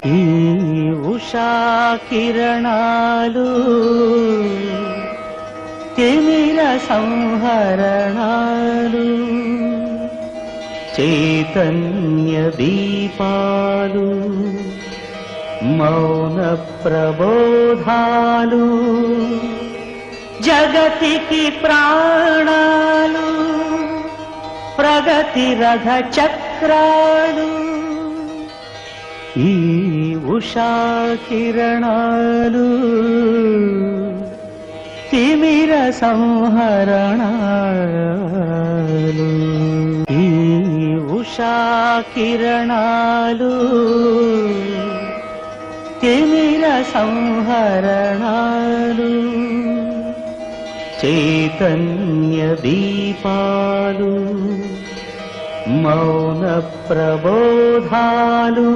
ఈ ఉషా కిరణాలు తిమిర సంహరణాలు చైతన్య దీపాలు మౌన ప్రబోధాలు జగతికి ప్రాణాలు ప్రగతి రథ చక్రాలు ఈ ఉషా కిరణాలు తిమిర సంహరణాలు ఈ ఉషా కిరణాలు తిమిర సంహరణాలు చైతన్య దీపాలు మౌన ప్రబోధాలు